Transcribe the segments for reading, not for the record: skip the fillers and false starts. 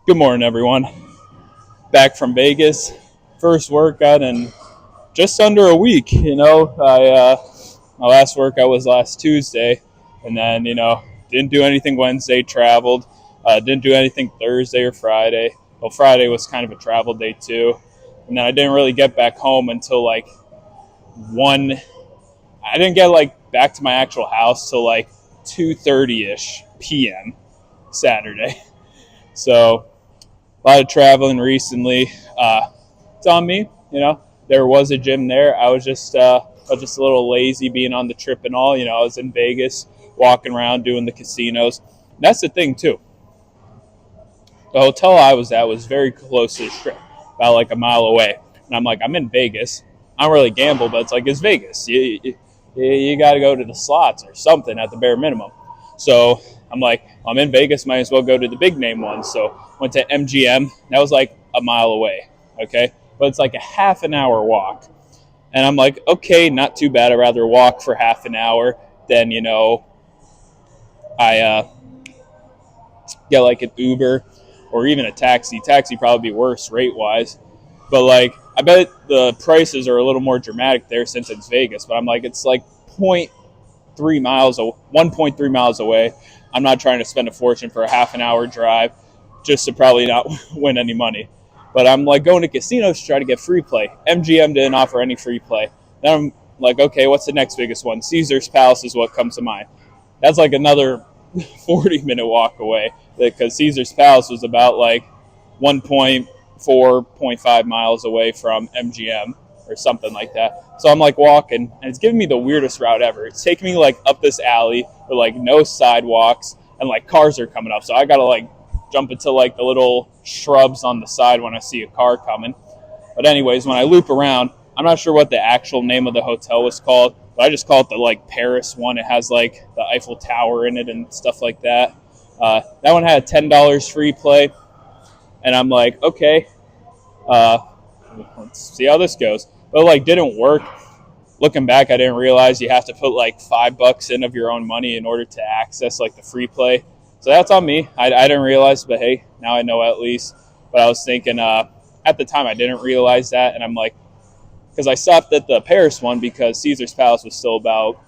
Good morning, everyone. Back from Vegas. First workout in just under a week. My last workout was last Tuesday, and then didn't do anything Wednesday. Traveled. Didn't do anything Thursday or Friday. Well, Friday was kind of a travel day too, and then I didn't really get back home until like one. I didn't get like back to my actual house till like 2:30ish p.m. Saturday. So a lot of traveling recently. It's on me. There was a gym there. I was just a little lazy being on the trip and all. I was in Vegas, walking around doing the casinos. And that's the thing too. The hotel I was at was very close to the strip, about like a mile away. And I'm like, I'm in Vegas. I don't really gamble, but it's Vegas. You got to go to the slots or something at the bare minimum. So I'm like, I'm in Vegas, might as well go to the big name one. So went to MGM. That was like a mile away, okay? But it's like a half an hour walk. And I'm like, okay, not too bad. I'd rather walk for half an hour than, I get like an Uber or even a taxi. Taxi probably be worse rate-wise. But like, I bet the prices are a little more dramatic there since it's Vegas. But I'm like, it's like 1.3 miles away. I'm not trying to spend a fortune for a half an hour drive just to probably not win any money. But I'm like going to casinos to try to get free play. MGM didn't offer any free play. Then I'm like, okay, what's the next biggest one? Caesar's Palace is what comes to mind. That's like another 40-minute walk away because Caesar's Palace was about like 1.4.5 miles away from MGM or something like that. So I'm like walking, and it's giving me the weirdest route ever. It's taking me like up this alley with like no sidewalks, and like cars are coming up. So I gotta like jump into like the little shrubs on the side when I see a car coming. But anyways, when I loop around, I'm not sure what the actual name of the hotel was called, but I just call it the like Paris one. It has like the Eiffel Tower in it and stuff like that. That one had $10 free play, and I'm like, okay, uh, let's see how this goes. But like, didn't work. Looking back, I didn't realize you have to put like $5 in of your own money in order to access like the free play. So that's on me. I didn't realize, but hey, now I know at least. But I was thinking at the time I didn't realize that, and I'm like, because I stopped at the Paris one because Caesar's Palace was still about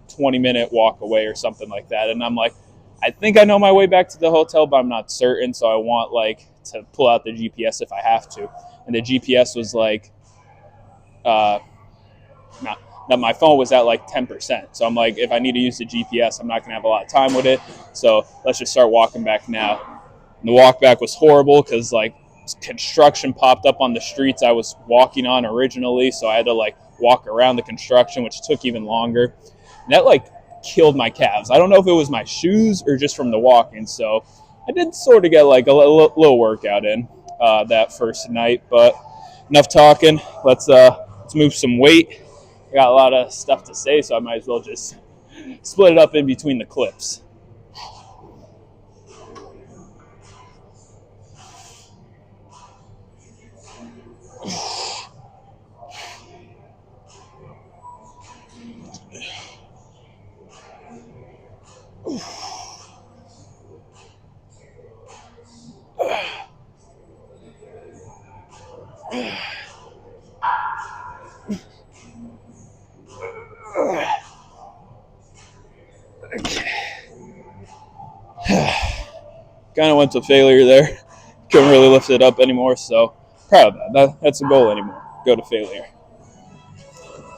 20-minute walk away or something like that, and I'm like, I think I know my way back to the hotel, but I'm not certain, so I want like to pull out the GPS if I have to, and the GPS was like, not that my phone was at like 10%. So I'm like, if I need to use the GPS, I'm not going to have a lot of time with it. So let's just start walking back now. And the walk back was horrible because like construction popped up on the streets I was walking on originally. So I had to like walk around the construction, which took even longer. And that like killed my calves. I don't know if it was my shoes or just from the walking. So I did sort of get like a little workout in that first night. But enough talking. Let's move some weight. I got a lot of stuff to say, so I might as well just split it up in between the clips. Kind of went to failure there. Couldn't really lift it up anymore, so proud of that. That's a goal anymore. Go to failure.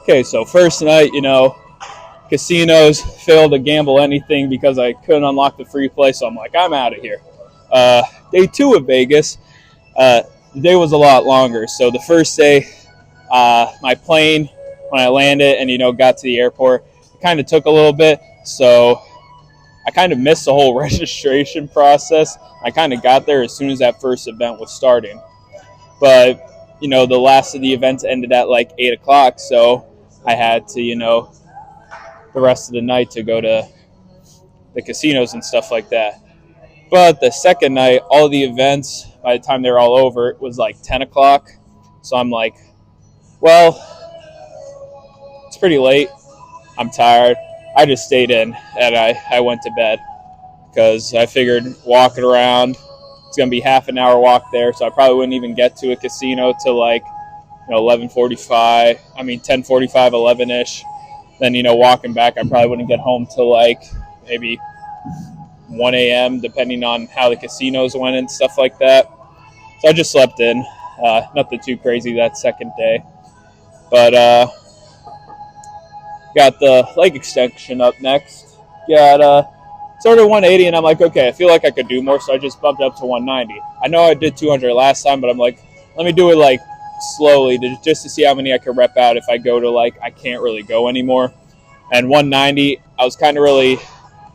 Okay, so first night, casinos, failed to gamble anything because I couldn't unlock the free play, so I'm like, I'm out of here. Day 2 of Vegas, the day was a lot longer. So the first day, my plane, when I landed and, got to the airport, it kind of took a little bit, so I kind of missed the whole registration process. I kind of got there as soon as that first event was starting. But, the last of the events ended at like 8 o'clock, so I had to, the rest of the night to go to the casinos and stuff like that. But the second night, all the events, by the time they were all over, it was like 10 o'clock. So I'm like, well, it's pretty late. I'm tired. I just stayed in and I went to bed because I figured walking around, It's going to be half an hour walk there, so I probably wouldn't even get to a casino till like 11:45. I mean 10:45, 11ish. Then walking back, I probably wouldn't get home till like maybe 1 a.m. depending on how the casinos went and stuff like that. So I just slept in. Nothing too crazy that second day, but got the leg extension up next. Got started at 180, and I'm like, okay, I feel like I could do more, so I just bumped up to 190. I know I did 200 last time, but I'm like, let me do it like slowly just to see how many I could rep out if I go to like I can't really go anymore. And 190, I was kind of really,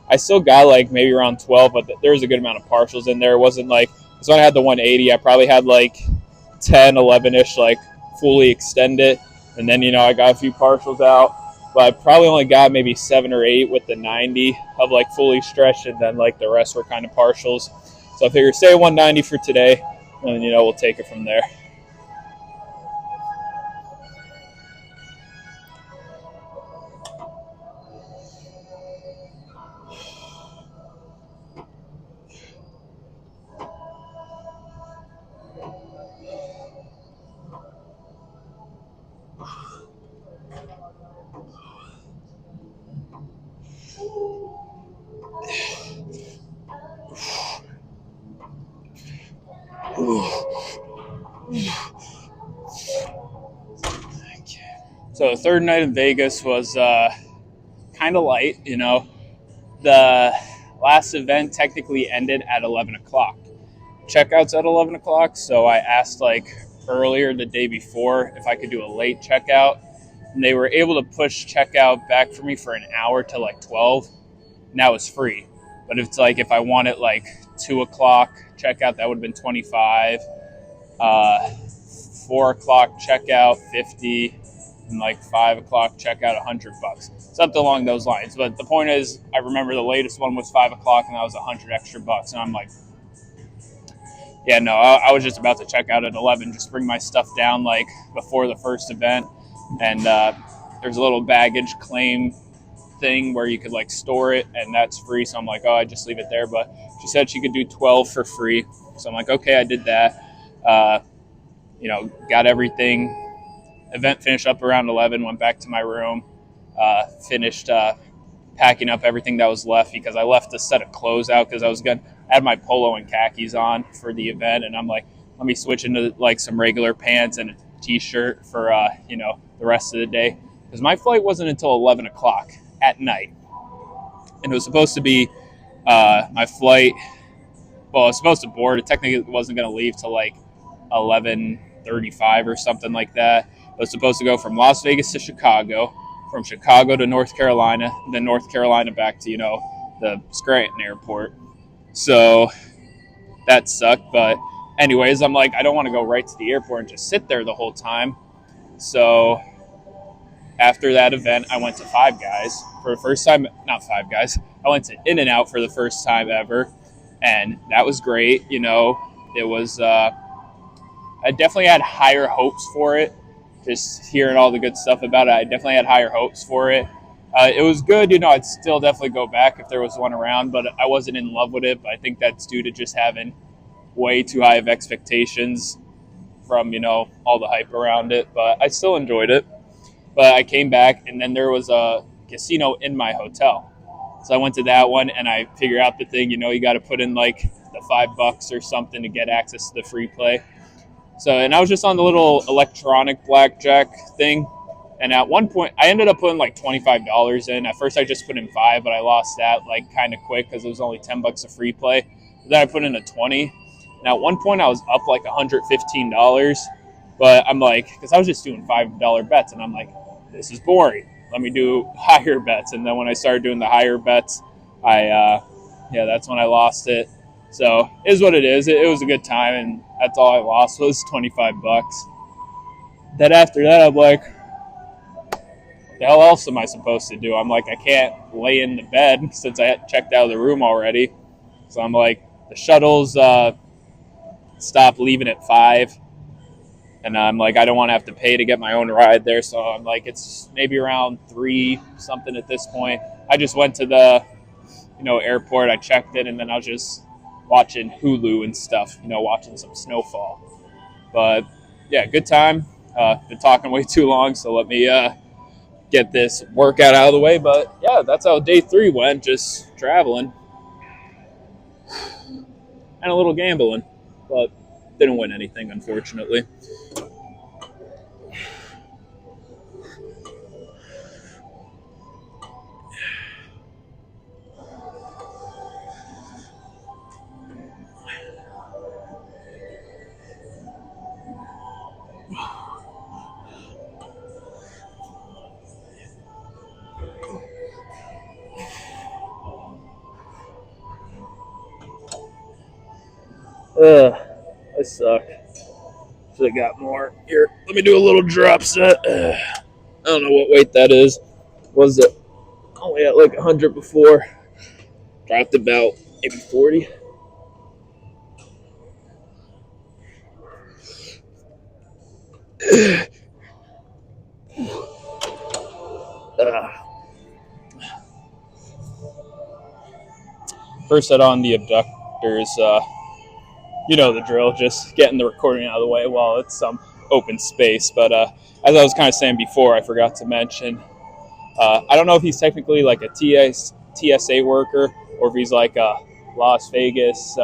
I still got like maybe around 12, but there was a good amount of partials in there. It wasn't like, so when I had the 180, I probably had like 10, 11-ish, like fully extend it. And then, I got a few partials out, but I probably only got maybe 7 or 8 with the 90 of like fully stretched, and then like the rest were kind of partials. So I figured stay at 190 for today, and we'll take it from there. So the third night in Vegas was kind of light. The last event technically ended at 11 o'clock. Checkout's at 11 o'clock, so I asked like earlier the day before if I could do a late checkout, and they were able to push checkout back for me for an hour to like 12, and that was free. But it's like if I wanted like 2 o'clock checkout, that would have been 25. 4 o'clock checkout, 50, and like 5 o'clock checkout, $100, something along those lines. But the point is, I remember the latest one was 5 o'clock, and that was $100 extra, and I'm like, yeah, no, I was just about to check out at 11, just bring my stuff down like before the first event, and there's a little baggage claim thing where you could like store it, and that's free. So I'm like, oh, I just leave it there. But she said she could do 12 for free, so I'm like, okay, I did that. Got everything. Event finished up around 11. Went back to my room, finished packing up everything that was left, because I left a set of clothes out because I had my polo and khakis on for the event, and I'm like, let me switch into like some regular pants and a t-shirt for the rest of the day, because my flight wasn't until 11 o'clock at night, and it was supposed to be my flight. Well, I was supposed to board. It technically wasn't going to leave till like 11:35 or something like that. It was supposed to go from Las Vegas to Chicago, from Chicago to North Carolina, then North Carolina back to the Scranton airport. So that sucked. But anyways, I'm like, I don't want to go right to the airport and just sit there the whole time. So after that event, I went to Five Guys for the first time. Not Five Guys. I went to In-N-Out for the first time ever, and that was great. It was. I definitely had higher hopes for it. Just hearing all the good stuff about it, I definitely had higher hopes for it. It was good. I'd still definitely go back if there was one around, but I wasn't in love with it. But I think that's due to just having way too high of expectations from, all the hype around it. But I still enjoyed it. But I came back, and then there was a casino in my hotel. So I went to that one, and I figured out the thing, you got to put in like the $5 or something to get access to the free play. So, and I was just on the little electronic blackjack thing. And at one point, I ended up putting like $25 in. At first, I just put in $5, but I lost that like kind of quick because it was only $10 of free play. Then I put in a $20. And at one point, I was up like $115. But I'm like, because I was just doing $5 bets, and I'm like, this is boring. Let me do higher bets. And then when I started doing the higher bets, that's when I lost it. So it is what it is. It was a good time, and that's all I lost was $25. Then after that, I'm like, what the hell else am I supposed to do? I'm like, I can't lay in the bed since I had checked out of the room already. So I'm like, the shuttles stopped leaving at 5. And I'm like, I don't want to have to pay to get my own ride there. So I'm like, it's maybe around 3 something at this point. I just went to the, airport. I checked it, and then I was just watching Hulu and stuff, watching some snowfall. But yeah, good time. Been talking way too long, so let me get this workout out of the way. But yeah, that's how day 3 went, just traveling and a little gambling, but didn't win anything, unfortunately. I suck. Should have got more. Here, let me do a little drop set. I don't know what weight that is. Was it only at like 100 before? Dropped about maybe 40. First set on the abductors. You know the drill, just getting the recording out of the way while it's some open space. But as I was kind of saying before, I forgot to mention, I don't know if he's technically like a TSA worker or if he's like a Las Vegas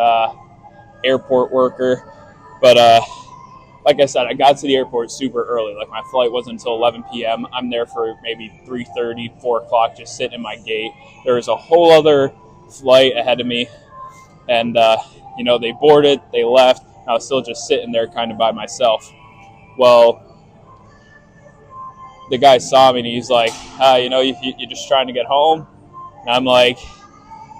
airport worker. But like I said, I got to the airport super early. Like my flight wasn't until 11 p.m. I'm there for maybe 3:30, 4 o'clock, just sitting in my gate. There was a whole other flight ahead of me, and they boarded, they left. I was still just sitting there, kind of by myself. Well, the guy saw me and he's like, you're just trying to get home. And I'm like,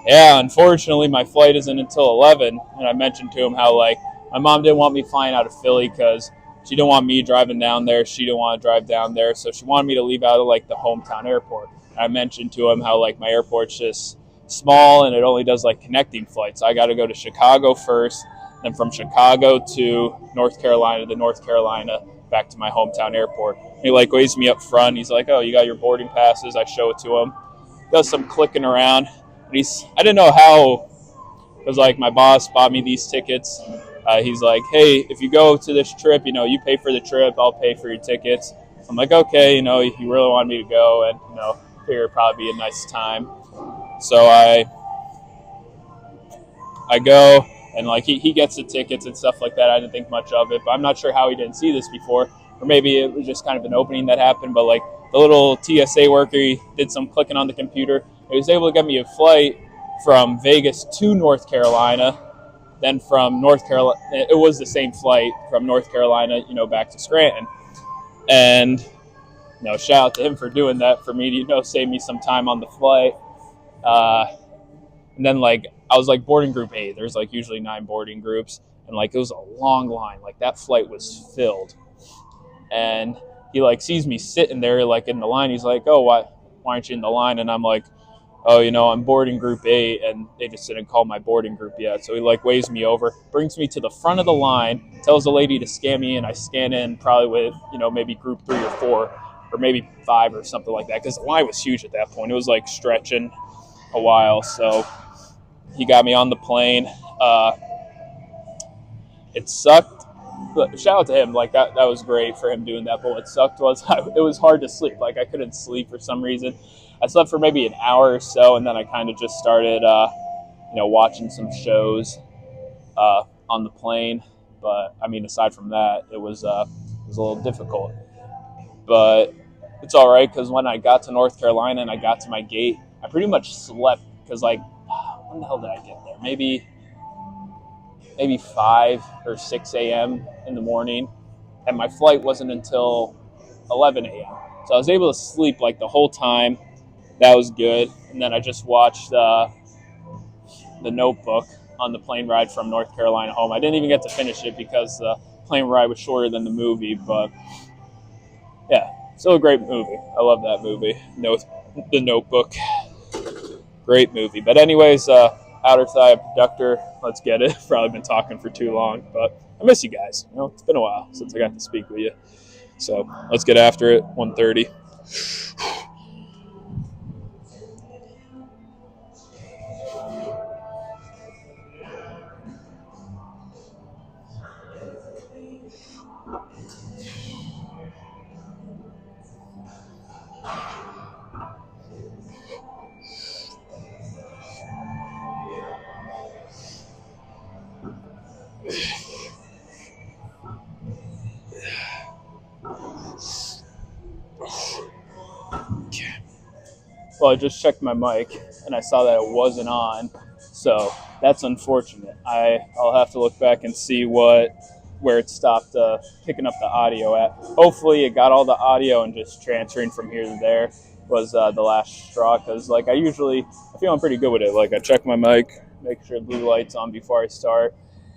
yeah, unfortunately, my flight isn't until 11. And I mentioned to him how like my mom didn't want me flying out of Philly because she didn't want me driving down there. She didn't want to drive down there, so she wanted me to leave out of like the hometown airport. And I mentioned to him how like my airport's just small and it only does like connecting flights. I got to go to Chicago first, then from Chicago to North Carolina, to North Carolina back to my hometown airport. He like waves me up front. He's like, "Oh, you got your boarding passes?" I show it to him. Does some clicking around. I didn't know how, because like my boss bought me these tickets. He's like, "Hey, if you go to this trip, you pay for the trip. I'll pay for your tickets." I'm like, "Okay, you really wanted me to go, and figure it'd probably be a nice time." So I go, and like he gets the tickets and stuff like that. I didn't think much of it, but I'm not sure how he didn't see this before, or maybe it was just kind of an opening that happened. But like the little TSA worker, he did some clicking on the computer. He was able to get me a flight from Vegas to North Carolina. Then from North Carolina, it was the same flight from North Carolina, back to Scranton. And shout out to him for doing that for me to save me some time on the flight. And then like I was like boarding group A. There's like usually 9 boarding groups, and like it was a long line. Like that flight was filled, and he like sees me sitting there like in the line. He's like, "Oh, why aren't you in the line?" And I'm like, "Oh, I'm boarding group 8, and they just didn't call my boarding group yet." So he like waves me over, brings me to the front of the line, tells the lady to scan me in. I scan in probably with maybe group 3 or 4 or maybe 5 or something like that, because the line was huge at that point. It was like stretching a while. So he got me on the plane. It sucked, but shout out to him. Like that was great for him doing that. But what sucked was it was hard to sleep. Like I couldn't sleep for some reason. I slept for maybe an hour or so, and then I kind of just started, watching some shows on the plane. But I mean, aside from that, it was a little difficult. But it's all right, because when I got to North Carolina and I got to my gate, I pretty much slept, because like, when the hell did I get there? Maybe 5 or 6 a.m. in the morning, and my flight wasn't until 11 a.m. So I was able to sleep like the whole time. That was good. And then I just watched The Notebook on the plane ride from North Carolina home. I didn't even get to finish it because the plane ride was shorter than the movie, but yeah, still a great movie. I love that movie, The Notebook. Great movie. But anyways, outer thigh abductor, let's get it. Probably been talking for too long, but I miss you guys. It's been a while since I got to speak with you. So let's get after it. 1:30. Well, I just checked my mic and I saw that it wasn't on, so that's unfortunate. I'll have to look back and see where it stopped picking up the audio at. Hopefully, it got all the audio and just transferring from here to there was the last straw. Because like I'm feeling pretty good with it. Like I check my mic, make sure the blue light's on before I start.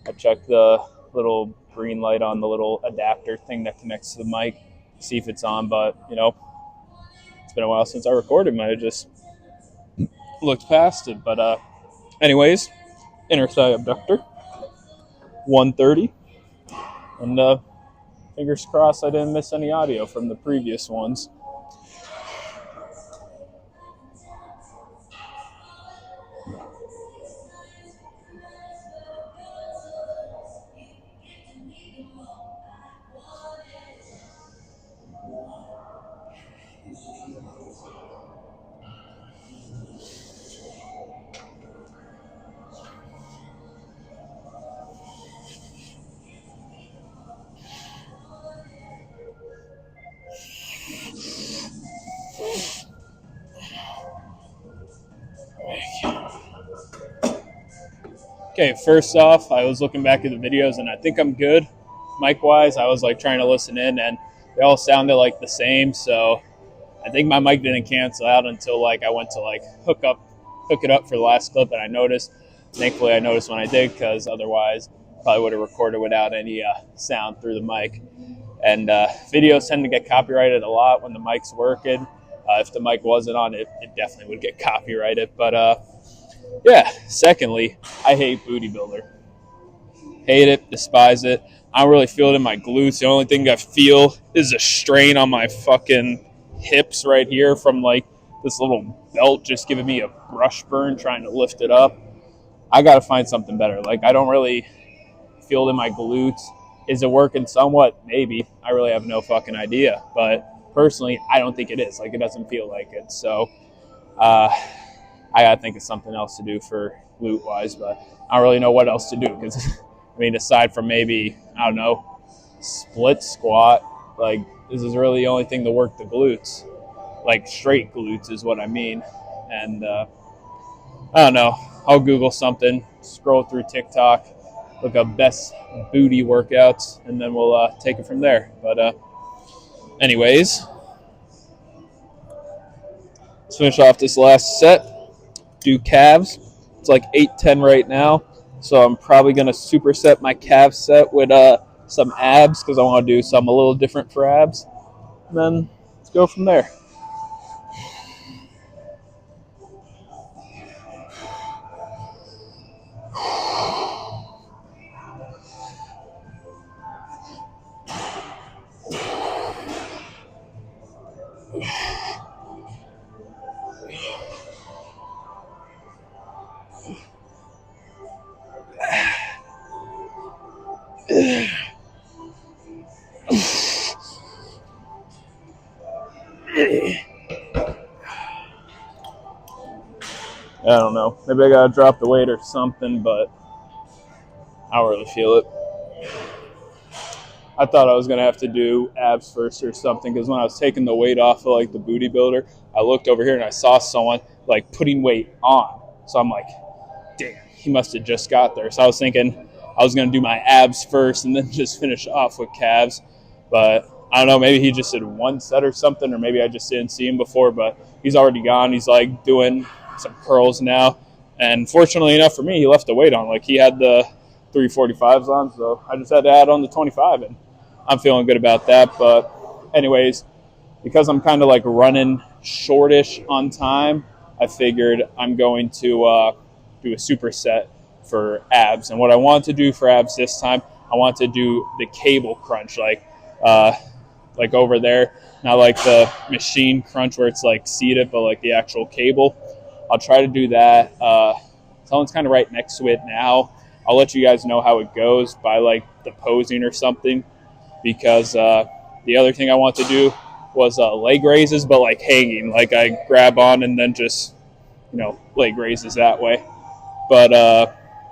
I check the little green light on the little adapter thing that connects to the mic, see if it's on. But it's been a while since I recorded. Might have just looked past it. But anyways, inner thigh abductor, 130, and fingers crossed I didn't miss any audio from the previous ones. Okay, first off, I was looking back at the videos and I think I'm good. Mic wise, I was like trying to listen in and they all sounded like the same. So I think my mic didn't cancel out until like I went to like hook it up for the last clip, and I noticed. Thankfully, I noticed when I did, because otherwise, probably would have recorded without any sound through the mic. And videos tend to get copyrighted a lot when the mic's working. If the mic wasn't on, it definitely would get copyrighted. But yeah. Secondly, I hate Booty Builder. Hate it, despise it. I don't really feel it in my glutes. The only thing I feel is a strain on my fucking hips right here from like this little belt just giving me a brush burn trying to lift it up. I got to find something better. Like, I don't really feel it in my glutes. Is it working somewhat? Maybe. I really have no fucking idea. But personally, I don't think it is. Like, it doesn't feel like it. So, I got to think of something else to do for glute wise, but I don't really know what else to do because, I mean, aside from maybe, I don't know, split squat, like, this is really the only thing to work the glutes. Like, straight glutes is what I mean. And I don't know. I'll Google something, scroll through TikTok, look up best booty workouts, and then we'll take it from there. But anyways, let's finish off this last set. Do calves. It's like 8-10 right now, so I'm probably going to superset my calf set with some abs because I want to do something a little different for abs. And then let's go from there. I don't know. Maybe I gotta drop the weight or something, but I don't really feel it. I thought I was gonna have to do abs first or something because when I was taking the weight off of like the Booty Builder, I looked over here and I saw someone like putting weight on. So I'm like, damn, he must have just got there. So I was thinking I was gonna do my abs first and then just finish off with calves. But I don't know, maybe he just did one set or something, or maybe I just didn't see him before, but he's already gone. He's like doing some curls now. And fortunately enough for me, he left the weight on. Like, he had the 345s on, so I just had to add on the 25, and I'm feeling good about that. But anyways, because I'm kind of like running shortish on time, I figured I'm going to do a superset for abs. And what I want to do for abs this time, I want to do the cable crunch, like over there, not like the machine crunch where it's like seated, but like the actual cable. I'll try to do that. Someone's kind of right next to it now. I'll let you guys know how it goes by like the posing or something, because the other thing I want to do was leg raises, but like hanging, like I grab on and then just, leg raises that way. But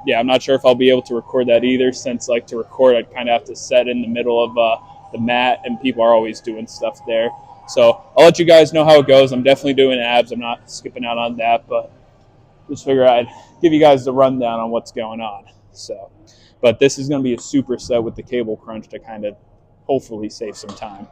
yeah, I'm not sure if I'll be able to record that either, since like to record, I'd kind of have to set in the middle of the mat, and people are always doing stuff there. So I'll let you guys know how it goes. I'm definitely doing abs. I'm not skipping out on that, but just figure I'd give you guys the rundown on what's going on. So, but this is going to be a superset with the cable crunch to kind of hopefully save some time.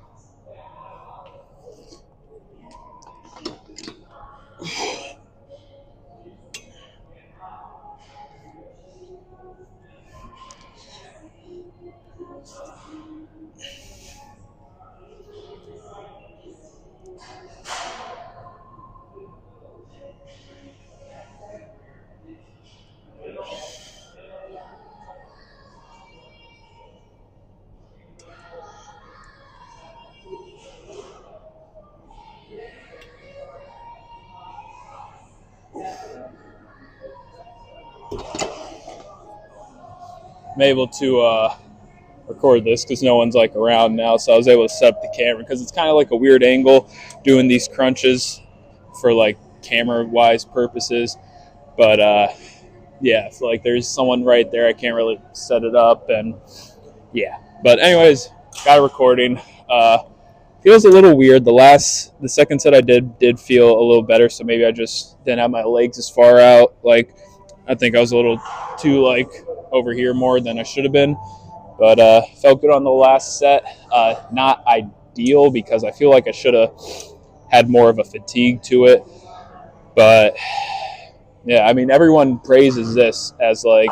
I'm able to record this because no one's like around now, so I was able to set up the camera because it's kind of like a weird angle doing these crunches for like camera wise purposes. But yeah, so like there's someone right there. I can't really set it up, and yeah. But anyways, got a recording. Feels a little weird. The second set I did feel a little better, so maybe I just didn't have my legs as far out. Like I think I was a little too like over here more than I should have been. But felt good on the last set. Not ideal because I feel like I should have had more of a fatigue to it. But yeah, I mean, everyone praises this as like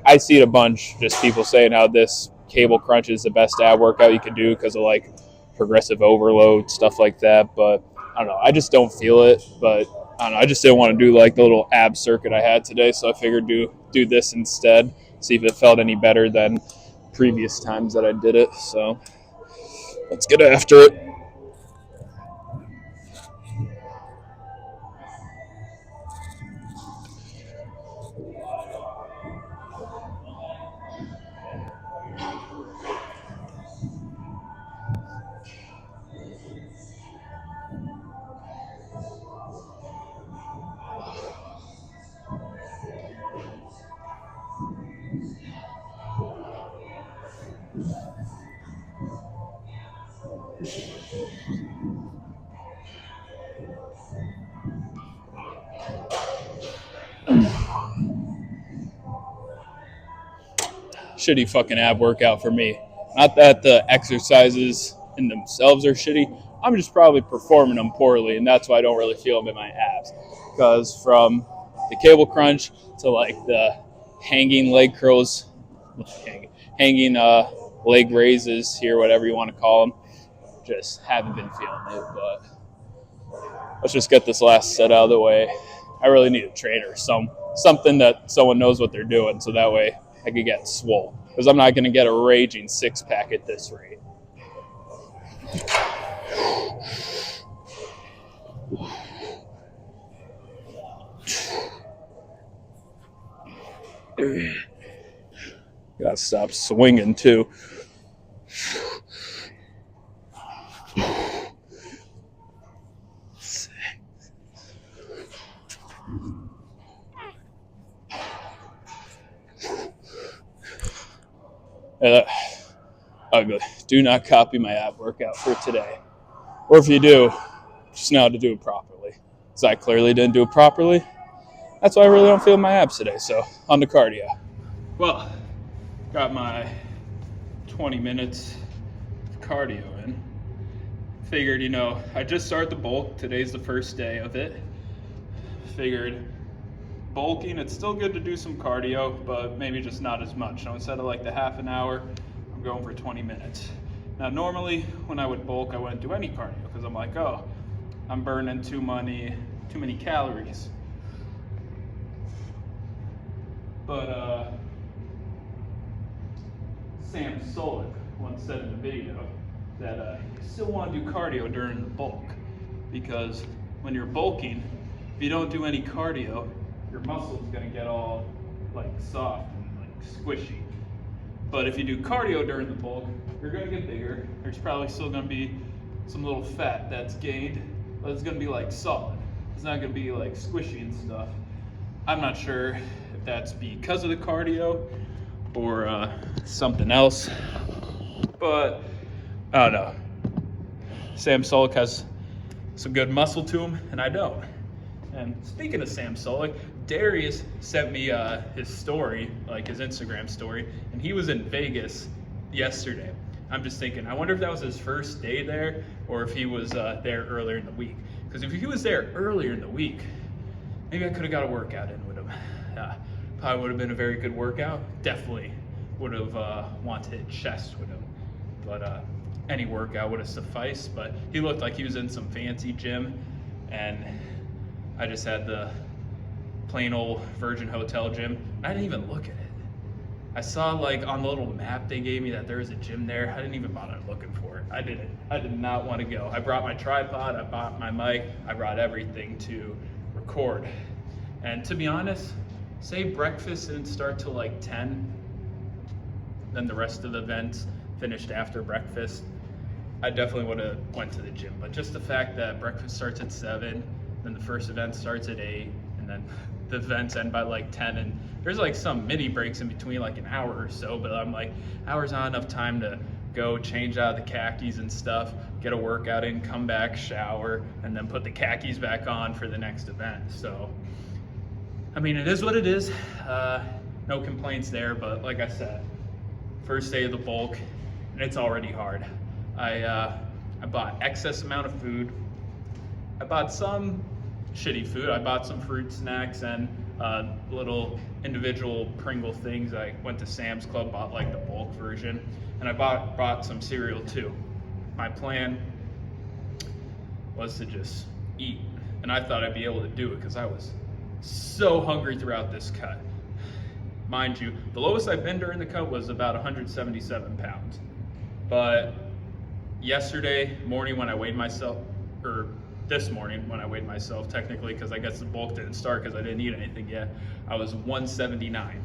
I see it a bunch. Just people saying how this cable crunch is the best ab workout you can do because of like progressive overload stuff like that. But I don't know. I just don't feel it. But I don't know. I just didn't want to do like the little ab circuit I had today, so I figured do this instead. See if it felt any better than previous times that I did it. So let's get after it. Shitty fucking ab workout for me. Not that the exercises in themselves are shitty. I'm just probably performing them poorly, and that's why I don't really feel them in my abs. Because from the cable crunch to like the hanging leg curls, hanging leg raises here, whatever you want to call them, just haven't been feeling it. But let's just get this last set out of the way. I really need a trainer, something that someone knows what they're doing, so that way I could get swole. Because I'm not going to get a raging six-pack at this rate. Gotta stop swinging, too. Ugly. Do not copy my ab workout for today. Or if you do, just know how to do it properly. Because I clearly didn't do it properly. That's why I really don't feel my abs today. So, on to cardio. Well, got my 20 minutes of cardio in. Figured, I just started the bulk. Today's the first day of it. Figured bulking, it's still good to do some cardio, but maybe just not as much. So instead of like the half an hour, I'm going for 20 minutes. Now, normally when I would bulk, I wouldn't do any cardio because I'm like, oh, I'm burning too many calories. But Sam Solik once said in the video that you still want to do cardio during the bulk because when you're bulking, if you don't do any cardio, your muscle's gonna get all like soft and like squishy. But if you do cardio during the bulk, you're gonna get bigger. There's probably still gonna be some little fat that's gained, but it's gonna be like solid. It's not gonna be like squishy and stuff. I'm not sure if that's because of the cardio or something else, but I don't know. Sam Sulek has some good muscle to him, and I don't. And speaking of Sam Sulek, Darius sent me his story, like his Instagram story, and he was in Vegas yesterday. I'm just thinking, I wonder if that was his first day there, or if he was there earlier in the week. Because if he was there earlier in the week, maybe I could have got a workout in with him. Probably would have been a very good workout. Definitely would have wanted to hit chest with him. But any workout would have sufficed. But he looked like he was in some fancy gym, and I just had the plain old Virgin Hotel gym. I didn't even look at it. I saw like on the little map they gave me that there was a gym there. I didn't even bother looking for it. I didn't. I did not want to go. I brought my tripod, I brought my mic, I brought everything to record. And to be honest, say breakfast didn't start till like 10, then the rest of the events finished after breakfast, I definitely would have went to the gym. But just the fact that breakfast starts at 7, then the first event starts at 8, and then the events end by like 10, and there's like some mini breaks in between, like an hour or so, but I'm like, hour's not enough time to go change out of the khakis and stuff, get a workout in, come back, shower, and then put the khakis back on for the next event. So, I mean, it is what it is. No complaints there, but like I said, first day of the bulk, and it's already hard. I bought excess amount of food. I bought some shitty food. I bought some fruit snacks and little individual Pringle things. I went to Sam's Club, bought like the bulk version, and I bought some cereal too. My plan was to just eat, and I thought I'd be able to do it because I was so hungry throughout this cut. Mind you, the lowest I've been during the cut was about 177 pounds. But yesterday morning when I weighed myself, or this morning when I weighed myself technically, because I guess the bulk didn't start because I didn't eat anything yet, I was 179.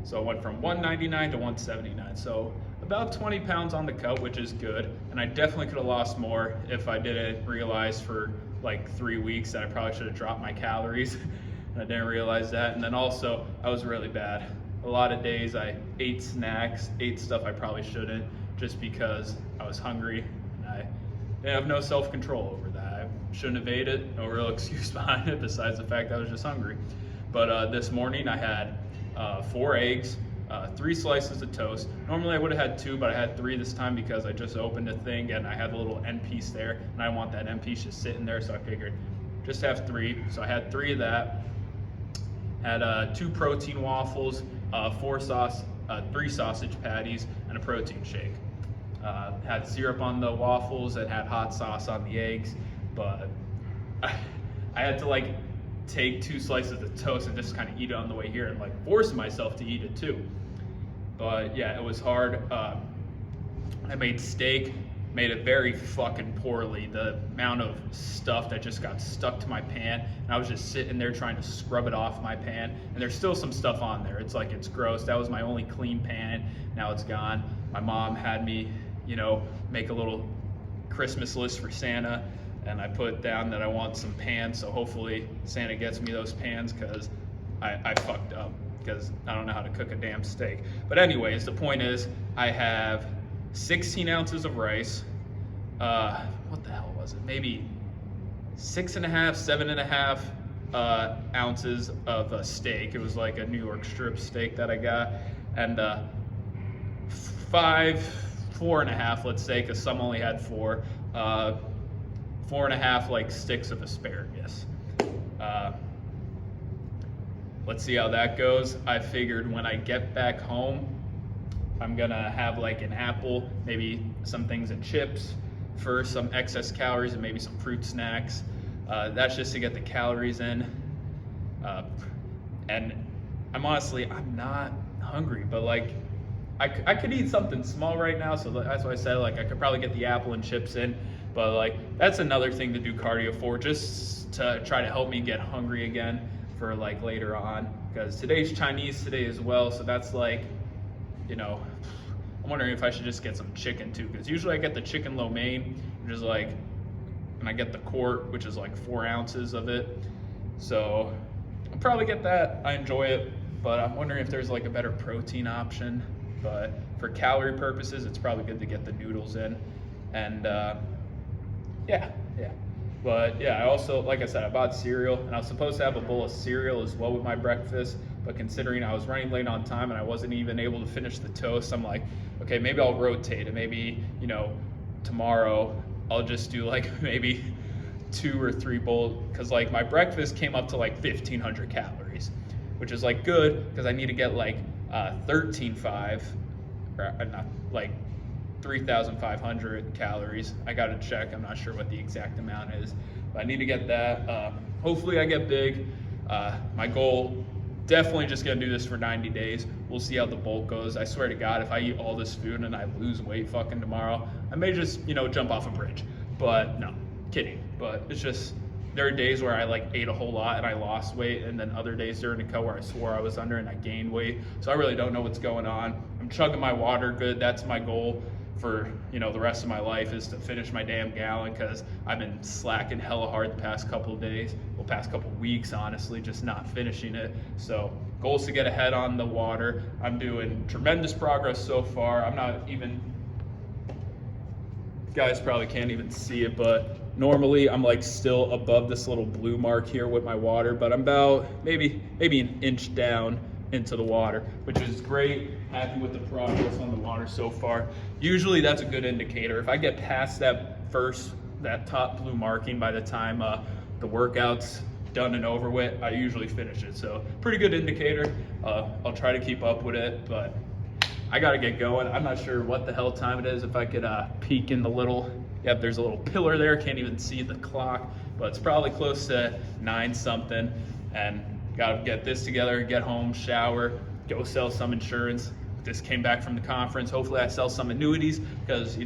So I went from 199 to 179. So about 20 pounds on the cut, which is good. And I definitely could have lost more if I didn't realize for like 3 weeks that I probably should have dropped my calories. And I didn't realize that. And then also, I was really bad. A lot of days I ate snacks, ate stuff I probably shouldn't, just because I was hungry. And I didn't have no self-control over that. I shouldn't have ate it. No real excuse behind it besides the fact that I was just hungry. But this morning I had 4 eggs, 3 slices of toast. Normally I would have had 2, but I had 3 this time because I just opened a thing and I had a little end piece there, and I want that end piece just sitting there, so I figured just have 3. So I had 3 of that. Had 2 protein waffles, 3 sausage patties, and a protein shake. Had syrup on the waffles and had hot sauce on the eggs, but I had to like take 2 slices of toast and just kind of eat it on the way here and like force myself to eat it too. But yeah, it was hard. I made steak, made it very fucking poorly. The amount of stuff that just got stuck to my pan, and I was just sitting there trying to scrub it off my pan, and there's still some stuff on there. It's like, it's gross. That was my only clean pan. Now it's gone. My mom had me, make a little Christmas list for Santa, and I put down that I want some pans, so hopefully Santa gets me those pans, because I fucked up, because I don't know how to cook a damn steak. But anyways, the point is, I have 16 ounces of rice, what the hell was it? Maybe 6.5, 7.5 ounces of a steak. It was like a New York strip steak that I got, and 4.5, let's say, because some only had 4, 4.5 like sticks of asparagus. Let's see how that goes. I figured when I get back home, I'm gonna have like an apple, maybe some things in chips for some excess calories, and maybe some fruit snacks. That's just to get the calories in. And I'm not hungry, but like I could eat something small right now, so that's why I said like I could probably get the apple and chips in. But like that's another thing to do cardio for, just to try to help me get hungry again for like later on, because today's Chinese today as well, so that's like, I'm wondering if I should just get some chicken too, because usually I get the chicken lo mein, which is like, and I get the quart, which is like 4 ounces of it. So I'll probably get that. I enjoy it, but I'm wondering if there's like a better protein option. But for calorie purposes, it's probably good to get the noodles in. And Yeah, yeah. But yeah, I also, like I said, I bought cereal, and I was supposed to have a bowl of cereal as well with my breakfast. But considering I was running late on time and I wasn't even able to finish the toast, I'm like, okay, maybe I'll rotate it. Maybe, tomorrow I'll just do like maybe 2 or 3 bowls, because like my breakfast came up to like 1,500 calories, which is like good because I need to get like 13.5, or not, like 3,500 calories. I got to check. I'm not sure what the exact amount is, but I need to get that. Hopefully I get big. My goal, definitely just going to do this for 90 days. We'll see how the bulk goes. I swear to God, if I eat all this food and I lose weight fucking tomorrow, I may just, jump off a bridge. But no, kidding. But it's just, there are days where I like ate a whole lot and I lost weight, and then other days during the cut where I swore I was under and I gained weight. So I really don't know what's going on. I'm chugging my water good. That's my goal for the rest of my life, is to finish my damn gallon, because I've been slacking hella hard the past couple of days, well, past couple of weeks, honestly, just not finishing it. So goal is to get ahead on the water. I'm doing tremendous progress so far. I'm not even, guys probably can't even see it, but normally I'm like still above this little blue mark here with my water, but I'm about maybe an inch down into the water, which is great. Happy with the progress on the water so far. Usually that's a good indicator. If I get past that top blue marking by the time the workout's done and over with, I usually finish it. So pretty good indicator. I'll try to keep up with it, but I gotta get going. I'm not sure what the hell time it is. If I could peek in the little, yep, there's a little pillar there. Can't even see the clock, but it's probably close to 9 something, and gotta get this together, get home, shower, go sell some insurance. Just came back from the conference. Hopefully I sell some annuities, because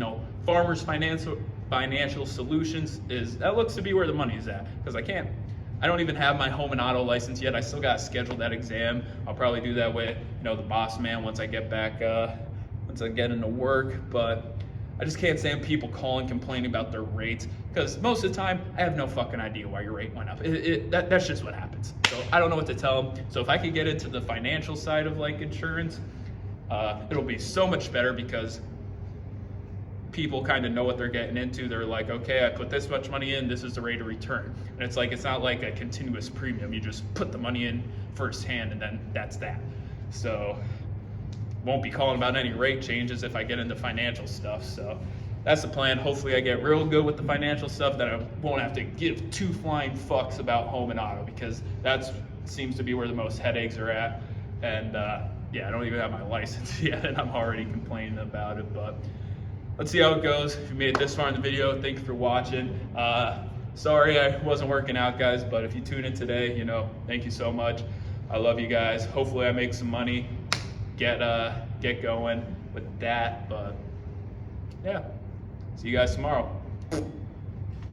Farmers Financial Solutions that looks to be where the money is at, because I don't even have my home and auto license yet. I still got to schedule that exam. I'll probably do that with the boss man once I get back, once I get into work. But I just can't stand people calling, complaining about their rates, because most of the time I have no fucking idea why your rate went up. That's just what happens. So I don't know what to tell them. So if I could get into the financial side of like insurance, it'll be so much better, because people kind of know what they're getting into. They're like, okay, I put this much money in, this is the rate of return. And it's like, it's not like a continuous premium. You just put the money in firsthand, and then that's that. So won't be calling about any rate changes if I get into financial stuff. So that's the plan. Hopefully I get real good with the financial stuff, that I won't have to give 2 flying fucks about home and auto, because that seems to be where the most headaches are at. And yeah, I don't even have my license yet, and I'm already complaining about it. But let's see how it goes. If you made it this far in the video, thank you for watching. Sorry I wasn't working out, guys, but if you tune in today, thank you so much. I love you guys. Hopefully I make some money, get going with that. But yeah, see you guys tomorrow.